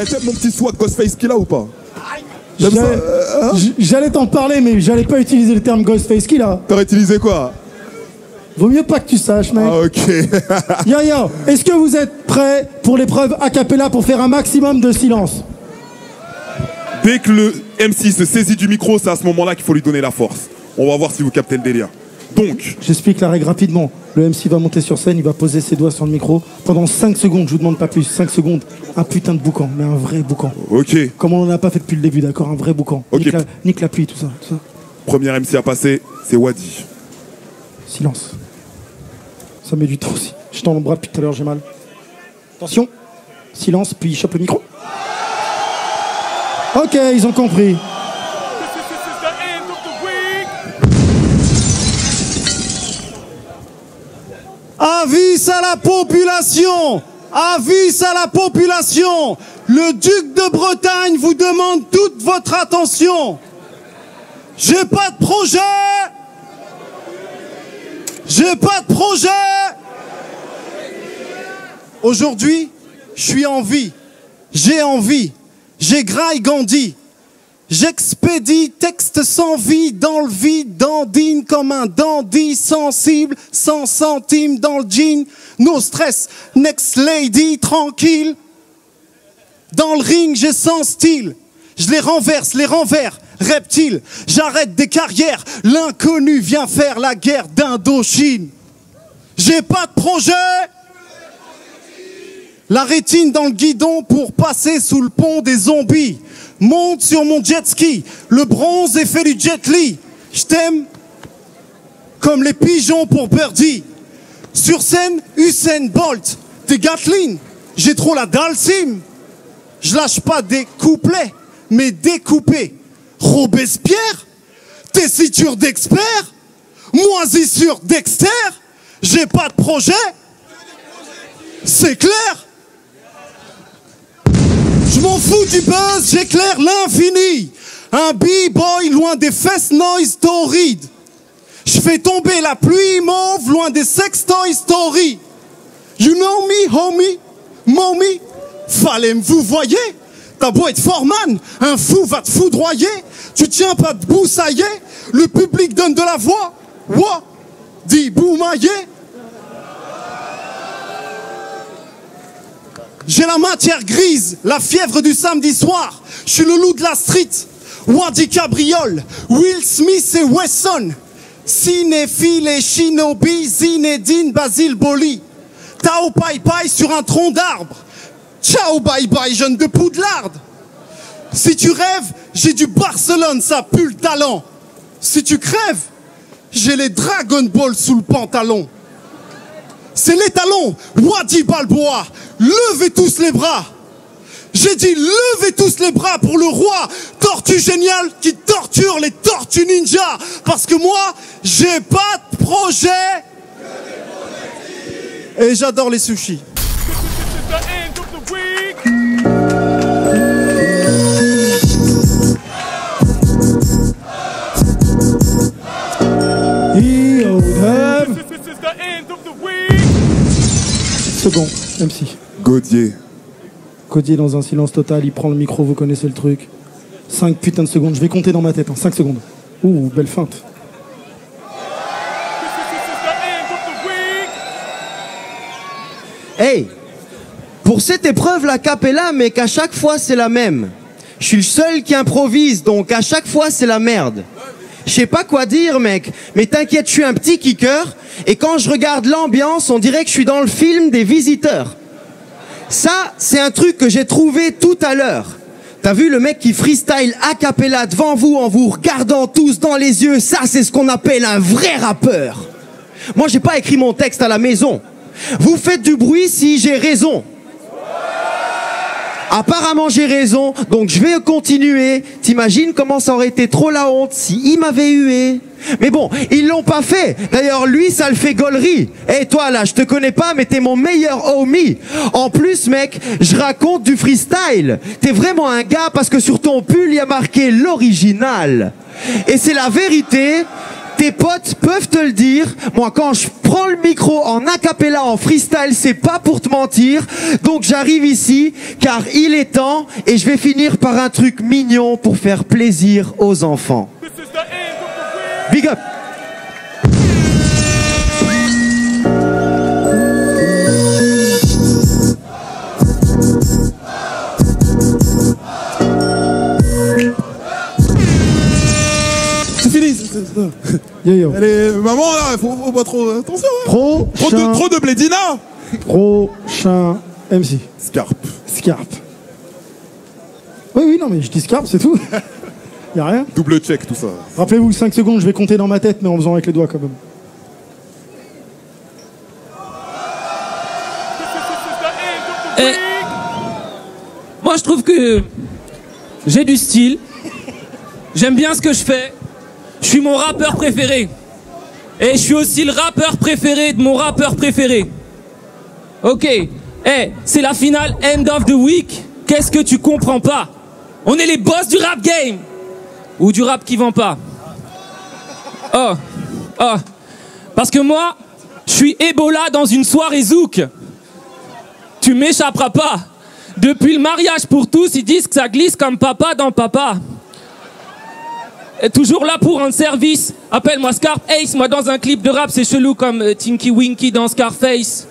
t'aimes mon petit swag Ghostface qu'il a ou pas? J'allais t'en parler, mais j'allais pas utiliser le terme Ghostface qu'il a. T'aurais utilisé quoi? Vaut mieux pas que tu saches, mec. Ah, ok. Yo, est-ce que vous êtes prêts pour l'épreuve a cappella pour faire un maximum de silence? Dès que le MC se saisit du micro, c'est à ce moment-là qu'il faut lui donner la force. On va voir si vous captez le délire. Donc... J'explique la règle rapidement. Le MC va monter sur scène, il va poser ses doigts sur le micro. Pendant 5 secondes, je vous demande pas plus, 5 secondes, un putain de boucan, mais un vrai boucan. Ok. Comme on n'en a pas fait depuis le début, d'accord? Un vrai boucan. Ok. Nique la pluie, tout ça. Premier MC à passer, c'est Wadi. Silence. Ça met du temps aussi. Je tends le bras depuis tout à l'heure, j'ai mal. Attention. Silence, puis il chope le micro. Ok, ils ont compris. Avis à la population! Avis à la population! Le duc de Bretagne vous demande toute votre attention. J'ai pas de projet! J'ai pas de projet! Aujourd'hui, je suis en vie. J'ai envie. J'ai graille Gandhi. J'expédie texte sans vie dans le vide, dandine comme un dandy sensible, sans centimes dans le jean. No stress, next lady, tranquille. Dans le ring, j'ai 100 styles. Je les renverse, les renvers, reptiles. J'arrête des carrières, l'inconnu vient faire la guerre d'Indochine. J'ai pas de projet. La rétine dans le guidon pour passer sous le pont des zombies. Monte sur mon jet ski, le bronze est fait du Jet Li. Je t'aime comme les pigeons pour Birdie. Sur scène, Usain Bolt, des Gatlin, j'ai trop la dalle sim. Je lâche pas des couplets, mais découpés. Robespierre, tessiture d'expert, moisissure Dexter, j'ai pas de projet, c'est clair. Je m'en fous du buzz, j'éclaire l'infini. Un b-boy loin des fesses noise torrides. Je fais tomber la pluie mauve loin des sextoys story. You know me, homie, mommy. Fallait me vous voyez. T'as beau être foreman, un fou va te foudroyer. Tu tiens pas debout, ça y est. Le public donne de la voix. Ouah, dit Boumaillé. J'ai la matière grise, la fièvre du samedi soir. Je suis le loup de la street. Wadi Cabriole, Will Smith et Wesson. Cinéphile et Shinobi, Zinedine, Basile Boli. Tao Pai Pai sur un tronc d'arbre. Ciao bye bye, jeune de Poudlard. Si tu rêves, j'ai du Barcelone, ça pue le talent. Si tu crèves, j'ai les Dragon Ball sous le pantalon. C'est les talons, Wadi Balboa, levez tous les bras. J'ai dit levez tous les bras pour le roi, tortue géniale qui torture les tortues ninja. Parce que moi, j'ai pas de projet. Et j'adore les sushis. Second, MC. Gaudier. Gaudier dans un silence total, il prend le micro, vous connaissez le truc. 5 putains de secondes, je vais compter dans ma tête, 5 secondes. Ouh, belle feinte. Hey, pour cette épreuve, la cappella, mais qu'à chaque fois c'est la même. Je suis le seul qui improvise, donc à chaque fois c'est la merde. Je sais pas quoi dire, mec, mais t'inquiète, je suis un petit kicker, et quand je regarde l'ambiance, on dirait que je suis dans le film des Visiteurs. Ça, c'est un truc que j'ai trouvé tout à l'heure. T'as vu le mec qui freestyle a cappella devant vous en vous regardant tous dans les yeux, ça c'est ce qu'on appelle un vrai rappeur. Moi j'ai pas écrit mon texte à la maison. Vous faites du bruit si j'ai raison. Apparemment j'ai raison, donc je vais continuer. T'imagines comment ça aurait été trop la honte s'il m'avait hué. Mais bon, ils l'ont pas fait. D'ailleurs lui ça le fait gaulerie. Et toi là, je te connais pas mais t'es mon meilleur homie. En plus mec, je raconte du freestyle. T'es vraiment un gars parce que sur ton pull il y a marqué l'original. Et c'est la vérité. Tes potes peuvent te le dire. Moi, quand je prends le micro en a cappella, en freestyle, c'est pas pour te mentir. Donc j'arrive ici, car il est temps, et je vais finir par un truc mignon pour faire plaisir aux enfants. Big up! C'est fini. Yo yo. Allez, maman, là, faut pas trop... Attention, hein. Trop de blédina. Prochain MC. Scarpe. Scarpe. Oui, non, mais je dis Scarpe, c'est tout. Y'a rien. Double check, tout ça. Rappelez-vous, 5 secondes, je vais compter dans ma tête, mais en faisant avec les doigts quand même. Et moi, je trouve que j'ai du style. J'aime bien ce que je fais. Je suis mon rappeur préféré. Et je suis aussi le rappeur préféré de mon rappeur préféré. Ok. C'est la finale End of the Week. Qu'est-ce que tu comprends pas? On est les boss du rap game. Ou du rap qui vend pas. Oh. Parce que moi, je suis Ebola dans une soirée zouk. Tu m'échapperas pas. Depuis le mariage pour tous, ils disent que ça glisse comme papa dans papa. Et toujours là pour rendre service. Appelle-moi Scarpe Ace. Moi dans un clip de rap c'est chelou comme Tinky Winky dans Scarface.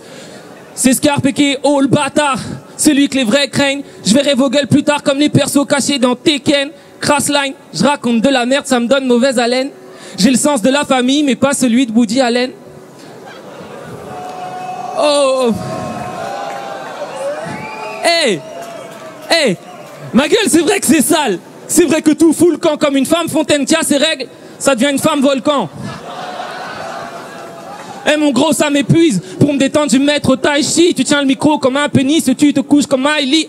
C'est Scarpe qui est all bâtard. Celui que les vrais craignent. Je verrai vos gueules plus tard comme les persos cachés dans Tekken. Crass line. Je raconte de la merde, ça me donne mauvaise haleine. J'ai le sens de la famille mais pas celui de Woody Allen. Oh. Ma gueule, c'est vrai que c'est sale. C'est vrai que tout fout le camp comme une femme fontaine qui a ses règles, ça devient une femme volcan. Mon gros, ça m'épuise. Pour me détendre, je vais me mettre au tai chi. Tu tiens le micro comme un pénis, tu te couches comme un lit.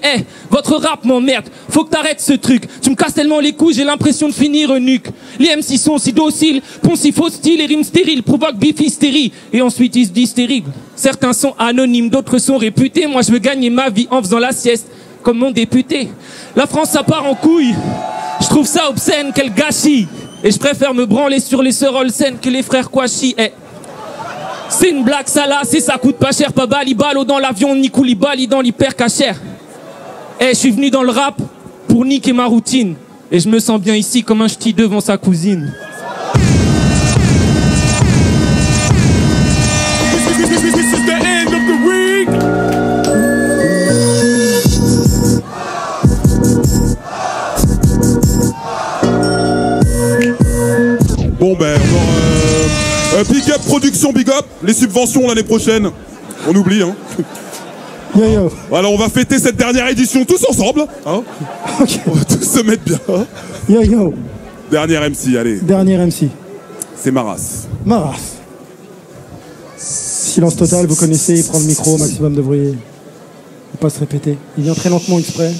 Votre rap m'emmerde. Faut que t'arrêtes ce truc. Tu me casses tellement les couilles, j'ai l'impression de finir nuque. Les MC sont si dociles, poncent si faux style et rimes stériles, provoquent bifistérie. Et ensuite, ils se disent terribles. Certains sont anonymes, d'autres sont réputés. Moi, je veux gagner ma vie en faisant la sieste, comme mon député. La France, ça part en couille. Je trouve ça obscène, quel gâchis. Et je préfère me branler sur les sœurs Olsen que les frères Kouachi. C'est une blague, ça là, ça coûte pas cher. Pas Balibalo dans l'avion, ni Koulibaly dans l'hyper cachère. Je suis venu dans le rap pour niquer ma routine. Et je me sens bien ici comme un ch'ti devant sa cousine. Bon ben, Big Up Production, Big Up. Les subventions l'année prochaine. On oublie, hein. Yo. Alors on va fêter cette dernière édition tous ensemble, hein. Ok. On va tous se mettre bien, hein. Yo. Dernier MC, allez. Dernier MC. C'est Maras. Maras. Silence total, vous connaissez, il prend le micro, maximum de bruit. Il pas se répéter. Il vient très lentement exprès.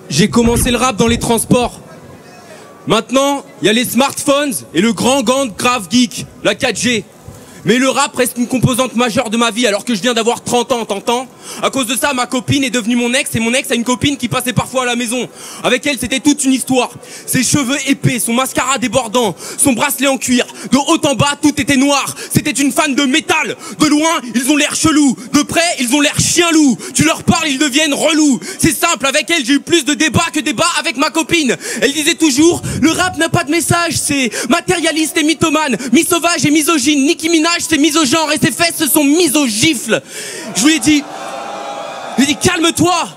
J'ai commencé le rap dans les transports. Maintenant, il y a les smartphones et le grand gant grave geek, la 4G. Mais le rap reste une composante majeure de ma vie alors que je viens d'avoir 30 ans, t'entends? À cause de ça, ma copine est devenue mon ex et mon ex a une copine qui passait parfois à la maison. Avec elle, c'était toute une histoire. Ses cheveux épais, son mascara débordant, son bracelet en cuir. De haut en bas, tout était noir. C'était une fan de métal. De loin, ils ont l'air chelous. De près, ils ont l'air chien-loup. Tu leur parles, ils deviennent relous. C'est simple, avec elle, j'ai eu plus de débats que débats avec ma copine. Elle disait toujours, le rap n'a pas de message, c'est matérialiste et mythomane, mi-sauvage et misogyne. Nicki Minaj, c'est misogenre et ses fesses sont mises aux gifles. Je lui ai dit, calme-toi.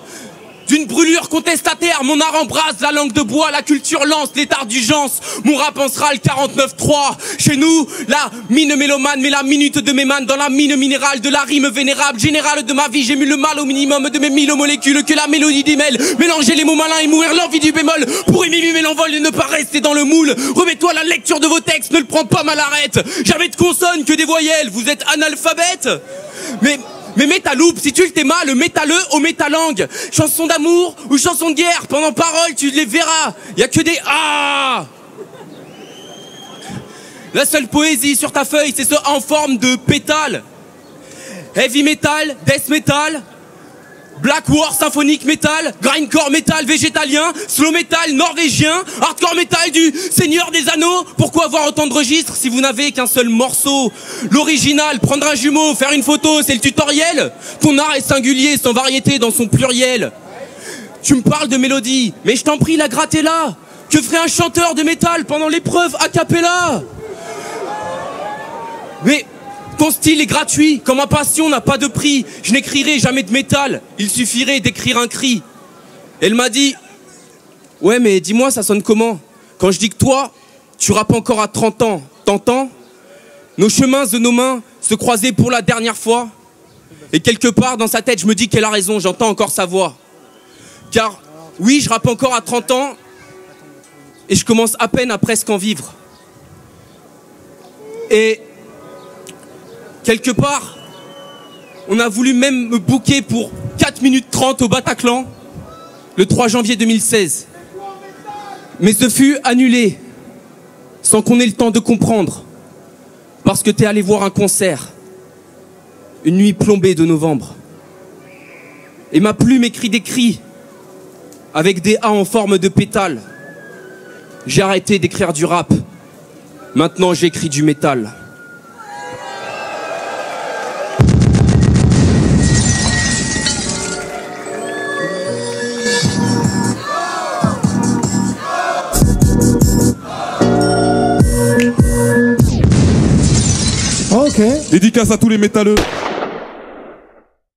D'une brûlure contestataire, mon art embrase la langue de bois, la culture lance l'état d'urgence. Mon rap en sera le 49.3. Chez nous, la mine mélomane, mais la minute de mes manes dans la mine minérale de la rime vénérable. Générale de ma vie, j'ai mis le mal au minimum de mes 1000 molécules que la mélodie démêle. Mélanger les mots malins et mourir l'envie du bémol. Pour émimer l'envol et ne pas rester dans le moule. Remets-toi la lecture de vos textes, ne le prends pas mal arrête. Jamais de consonnes que des voyelles, vous êtes analphabète. Mais métaloupe, si tu le t'aimas, le métalleux au métalangue. Chanson d'amour ou chanson de guerre, pendant parole, tu les verras. Y a que des ah. La seule poésie sur ta feuille, c'est ce en forme de pétale. heavy metal, death metal, black war, symphonique metal, grindcore metal végétalien, slow metal norvégien, hardcore metal du Seigneur des Anneaux. Pourquoi avoir autant de registres si vous n'avez qu'un seul morceau? L'original, prendre un jumeau, faire une photo, c'est le tutoriel. Ton art est singulier, sans variété dans son pluriel. Tu me parles de mélodie, mais je t'en prie, la gratte est là. Que ferait un chanteur de métal pendant l'épreuve a cappella? Mais ton style est gratuit, comme ma passion n'a pas de prix. Je n'écrirai jamais de métal, il suffirait d'écrire un cri. Elle m'a dit, ouais mais dis-moi ça sonne comment? Quand je dis que toi, tu rappes encore à 30 ans, t'entends? Nos chemins de nos mains se croisaient pour la dernière fois. Et quelque part dans sa tête je me dis qu'elle a raison, j'entends encore sa voix. Car oui, je rappe encore à 30 ans et je commence à peine à presque en vivre. Et quelque part, on a voulu même me booker pour 4 minutes 30 au Bataclan, le 3 janvier 2016. Mais ce fut annulé, sans qu'on ait le temps de comprendre, parce que t'es allé voir un concert, une nuit plombée de novembre. Et ma plume écrit des cris, avec des A en forme de pétales. J'ai arrêté d'écrire du rap, maintenant j'écris du métal. Ok. Dédicace à tous les métalleux.